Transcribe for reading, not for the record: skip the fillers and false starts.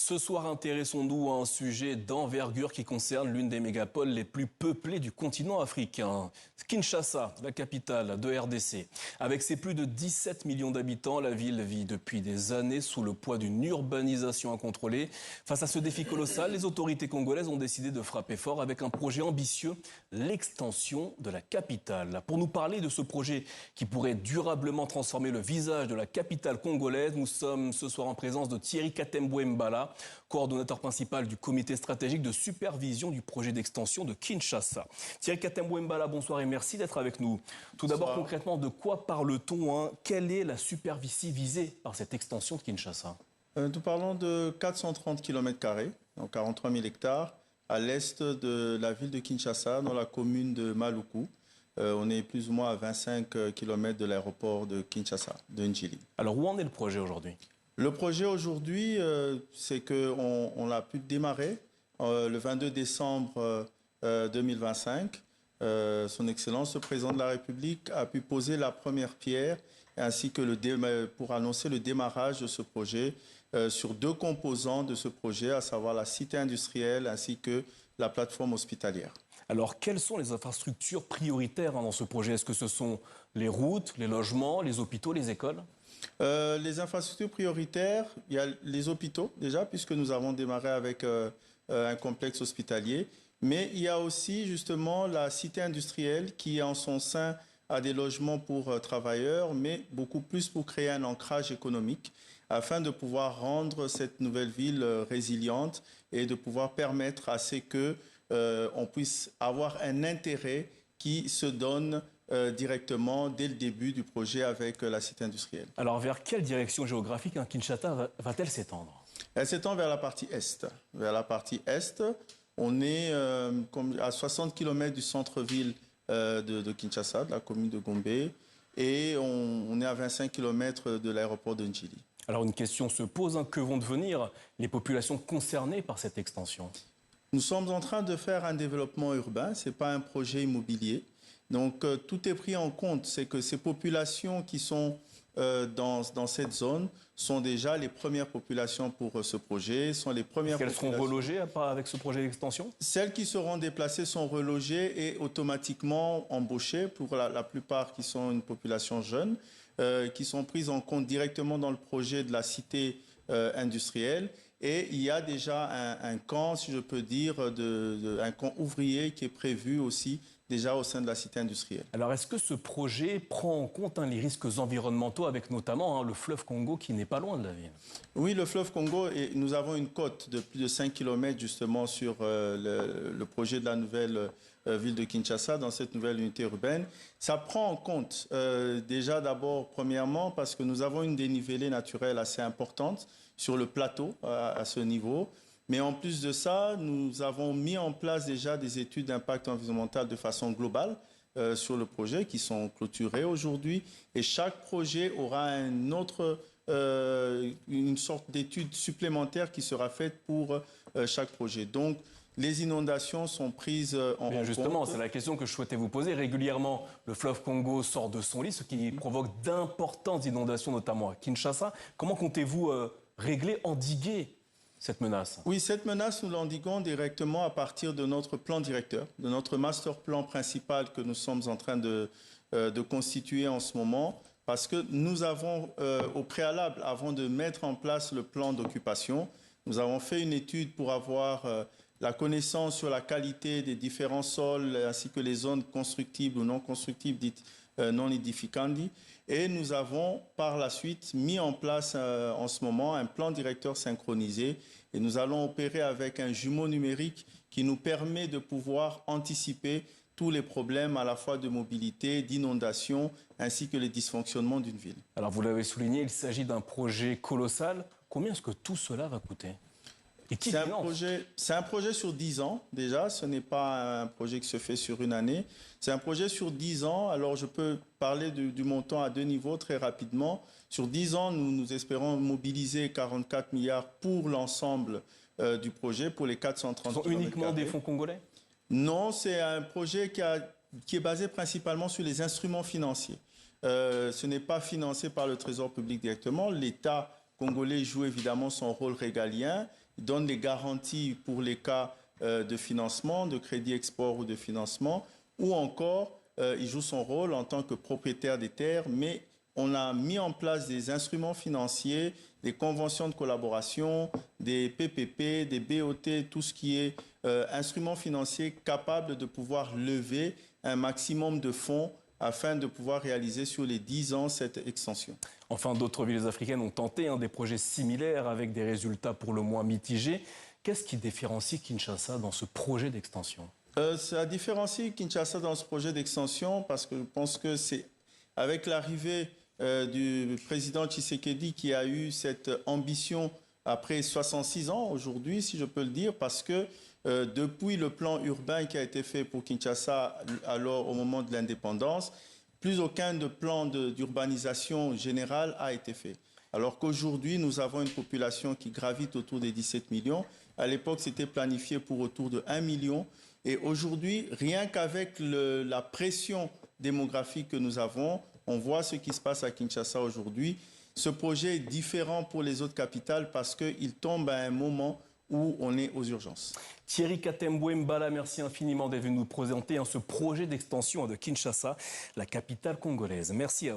Ce soir, intéressons-nous à un sujet d'envergure qui concerne l'une des mégapoles les plus peuplées du continent africain. Kinshasa, la capitale de RDC. Avec ses plus de 17 millions d'habitants, la ville vit depuis des années sous le poids d'une urbanisation incontrôlée. Face à ce défi colossal, les autorités congolaises ont décidé de frapper fort avec un projet ambitieux, l'extension de la capitale. Pour nous parler de ce projet qui pourrait durablement transformer le visage de la capitale congolaise, nous sommes ce soir en présence de Thierry Katembwe Mbala, coordonnateur principal du comité stratégique de supervision du projet d'extension de Kinshasa. Thierry Katembwe Mbala, bonsoir et merci d'être avec nous. Tout d'abord, concrètement, de quoi parle-t-on, Quelle est la superficie visée par cette extension de Kinshasa? Nous parlons de 430 km², donc 43 000 hectares, à l'est de la ville de Kinshasa, dans la commune de Maluku. On est plus ou moins à 25 km de l'aéroport de Kinshasa, de Njili. Alors, où en est le projet aujourd'hui? Le projet aujourd'hui, c'est qu'on l'a pu démarrer le 22 décembre 2025. Son Excellence, le Président de la République, a pu poser la première pierre ainsi que pour annoncer le démarrage de ce projet sur deux composants de ce projet, à savoir la cité industrielle ainsi que la plateforme hospitalière. Alors, quelles sont les infrastructures prioritaires dans ce projet? Est-ce que ce sont les routes, les logements, les hôpitaux, les écoles? Les infrastructures prioritaires, il y a les hôpitaux déjà, puisque nous avons démarré avec un complexe hospitalier. Mais il y a aussi justement la cité industrielle qui en son sein a des logements pour travailleurs, mais beaucoup plus pour créer un ancrage économique afin de pouvoir rendre cette nouvelle ville résiliente et de pouvoir permettre à ce que on puisse avoir un intérêt qui se donne directement dès le début du projet avec la cité industrielle. Alors, vers quelle direction géographique Kinshasa va-t-elle s'étendre? Elle s'étend vers la partie est. Vers la partie est, on est à 60 km du centre-ville de Kinshasa, de la commune de Gombe, et on est à 25 km de l'aéroport de Njili. Alors, une question se pose, que vont devenir les populations concernées par cette extension? Nous sommes en train de faire un développement urbain, ce n'est pas un projet immobilier. Donc, tout est pris en compte. C'est que ces populations qui sont dans cette zone sont déjà les premières populations pour ce projet, sont les premières Est-ce qu'elles seront relogées avec ce projet d'extension? Celles qui seront déplacées sont relogées et automatiquement embauchées, pour la plupart qui sont une population jeune, qui sont prises en compte directement dans le projet de la cité industrielle. Et il y a déjà un camp, si je peux dire, un camp ouvrier qui est prévu aussi déjà au sein de la cité industrielle. Alors, est-ce que ce projet prend en compte les risques environnementaux, avec notamment le fleuve Congo qui n'est pas loin de la ville? Oui, le fleuve Congo, et nous avons une côte de plus de 5 km justement sur le projet de la nouvelle ville de Kinshasa, dans cette nouvelle unité urbaine. Ça prend en compte déjà d'abord, premièrement, parce que nous avons une dénivelée naturelle assez importante sur le plateau à ce niveau. Mais en plus de ça, nous avons mis en place déjà des études d'impact environnemental de façon globale sur le projet qui sont clôturées aujourd'hui. Et chaque projet aura une sorte d'étude supplémentaire qui sera faite pour chaque projet. Donc, les inondations sont prises en compte. Justement, c'est la question que je souhaitais vous poser. Régulièrement, le fleuve Congo sort de son lit, ce qui provoque d'importantes inondations, notamment à Kinshasa. Comment comptez-vous régler, endiguer cette menace? Oui, cette menace, nous l'endiguons directement à partir de notre plan directeur, de notre master plan principal que nous sommes en train de constituer en ce moment, parce que nous avons, au préalable, avant de mettre en place le plan d'occupation, nous avons fait une étude pour avoir la connaissance sur la qualité des différents sols, ainsi que les zones constructibles ou non constructibles, dites non edificandi. Et nous avons par la suite mis en place en ce moment un plan directeur synchronisé et nous allons opérer avec un jumeau numérique qui nous permet de pouvoir anticiper tous les problèmes à la fois de mobilité, d'inondation ainsi que les dysfonctionnements d'une ville. Alors vous l'avez souligné, il s'agit d'un projet colossal. Combien est-ce que tout cela va coûter? C'est un projet sur 10 ans déjà, ce n'est pas un projet qui se fait sur une année. C'est un projet sur 10 ans, alors je peux parler du montant à deux niveaux très rapidement. Sur 10 ans, nous espérons mobiliser 44 milliards pour l'ensemble du projet, pour les 430 km². Ce sont uniquement des fonds congolais? Non, c'est un projet qui est basé principalement sur les instruments financiers. Ce n'est pas financé par le Trésor public directement, l'État congolais joue évidemment son rôle régalien, il donne des garanties pour les cas de financement, de crédit export ou de financement, ou encore il joue son rôle en tant que propriétaire des terres, mais on a mis en place des instruments financiers, des conventions de collaboration, des PPP, des BOT, tout ce qui est instruments financiers capables de pouvoir lever un maximum de fonds afin de pouvoir réaliser sur les 10 ans cette extension. Enfin, d'autres villes africaines ont tenté des projets similaires avec des résultats pour le moins mitigés. Qu'est-ce qui différencie Kinshasa dans ce projet d'extension? Ça différencie Kinshasa dans ce projet d'extension parce que je pense que c'est avec l'arrivée du président Tshisekedi qui a eu cette ambition après 66 ans aujourd'hui, si je peux le dire, parce que depuis le plan urbain qui a été fait pour Kinshasa alors au moment de l'indépendance, plus aucun de plan d'urbanisation générale a été fait. Alors qu'aujourd'hui, nous avons une population qui gravite autour des 17 millions. À l'époque, c'était planifié pour autour de 1 million. Et aujourd'hui, rien qu'avec la pression démographique que nous avons, on voit ce qui se passe à Kinshasa aujourd'hui. Ce projet est différent pour les autres capitales parce qu'il tombe à un moment où on est aux urgences. Thierry Katembwe Mbala, merci infiniment d'être venu nous présenter ce projet d'extension de Kinshasa, la capitale congolaise. Merci à vous.